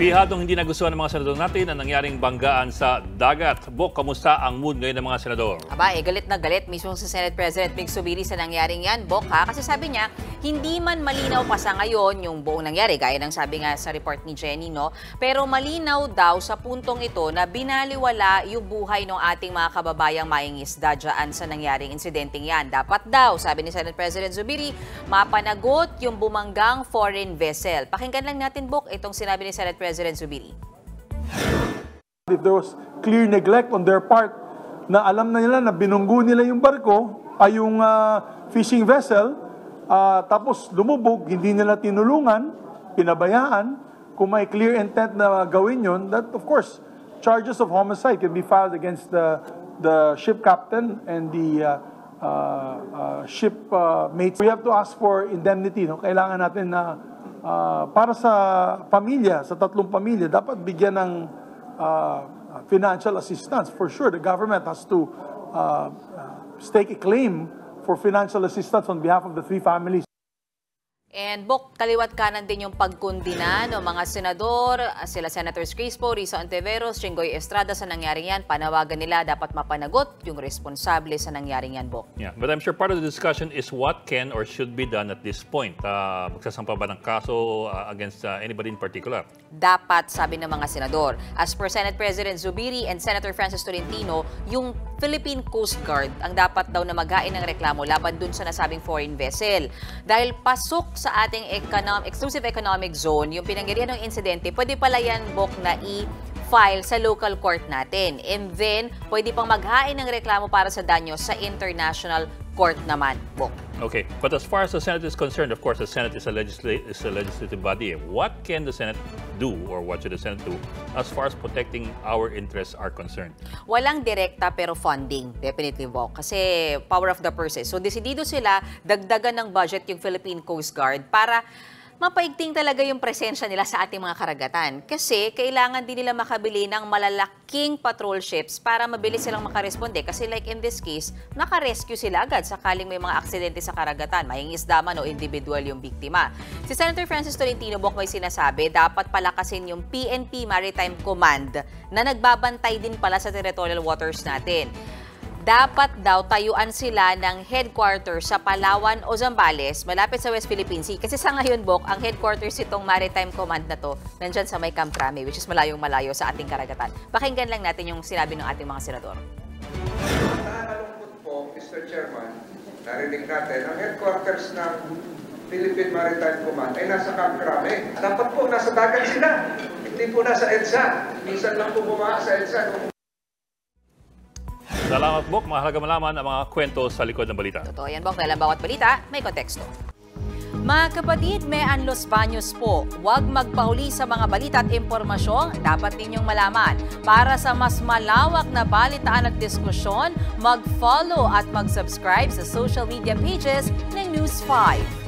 Pihadong hindi nagustuhan ng mga senador natin ang nangyaring banggaan sa dagat. Bok, kamusta ang mood ngayon ng mga senador? Aba, galit na galit mismo si Senate President Mig Zubiri sa nangyaring yan, Bok, ha? Kasi sabi niya, hindi man malinaw pa sa ngayon yung buong nangyari, gaya ng sabi nga sa report ni Jenny, no? Pero malinaw daw sa puntong ito na binaliwala yung buhay ng ating mga kababayang mangingisda dyan sa nangyaring insidenteng yan. Dapat daw, sabi ni Senate President Zubiri, mapanagot yung bumanggang foreign vessel. Pakinggan lang natin, Bok, itong sinabi ni Senate President Zubiri. If there was clear neglect on their part, na alam na nila na binunggo nila yung barko, ay yung fishing vessel, tapos lumubog, hindi nila tinulungan, pinabayaan, kung may clear intent na gawin yun, that of course, charges of homicide can be filed against the ship captain and the ship mates. We have to ask for indemnity. No? Kailangan natin na para sa pamilya, sa tatlong pamilya, dapat bigyan ng financial assistance. For sure, the government has to stake a claim for financial assistance on behalf of the three families. And Bok, kaliwat kanan din yung pagkundina ng mga senador, sila Senators Crispo, Risa Ontiveros, Jinggoy Estrada sa nangyaring yan. Panawagan nila dapat mapanagot yung responsable sa nangyaring yan, Bok. Yeah, but I'm sure part of the discussion is what can or should be done at this point. Magsasampa ba ng kaso against anybody in particular? Dapat, sabi ng mga senador. As per Senate President Zubiri and Senator Francis Tolentino, yung Philippine Coast Guard ang dapat daw na maghain ng reklamo laban dun sa nasabing foreign vessel. Dahil pasok sa ating exclusive economic zone, yung pinangyarihan ng insidente, pwede pala yan, Bok, na i-file sa local court natin. And then, pwede pang maghain ng reklamo para sa danyo sa international court naman, Bok. Okay, but as far as the Senate is concerned, of course, the Senate is a legislative body. What can the Senate do, or what should the Senate do, as far as protecting our interests are concerned? Walang direkta pero funding, definitely, Bok. Kasi power of the purse. So, desidido sila, dagdagan ng budget yung Philippine Coast Guard para mapaigting talaga yung presensya nila sa ating mga karagatan. Kasi kailangan din nila makabili ng malalaking patrol ships para mabilis silang makaresponde. Kasi like in this case, nakarescue sila agad sakaling may mga aksidente sa karagatan. Mangingisda man o individual yung biktima. Si Senator Francis Tolentino, Bok, may sinasabi, dapat palakasin yung PNP Maritime Command na nagbabantay din pala sa territorial waters natin. Dapat daw tayuan sila ng headquarters sa Palawan o Zambales, malapit sa West Philippine Sea. Kasi sa ngayon, Bok, ang headquarters itong Maritime Command na to, nandyan sa may Camp Crame, which is malayong-malayo sa ating karagatan. Pakinggan lang natin yung sinabi ng ating mga senador. Nalungkot po, Mr. Chairman, narinig natin, ang headquarters ng Philippine Maritime Command ay nasa Camp Crame. Dapat po, nasa dagat sila. Hindi po nasa EDSA. Minsan lang po bumaa sa EDSA. Salamat, Bok. Mahalaga malaman ang mga kwento sa likod ng balita. Totoo yan, Bok. Dahil ang bawat balita, may konteksto. Mga kapatid, may Los Baños po. Huwag magpahuli sa mga balita at impormasyong dapat ninyong malaman. Para sa mas malawak na balitaan at diskusyon, mag-follow at mag-subscribe sa social media pages ng News 5.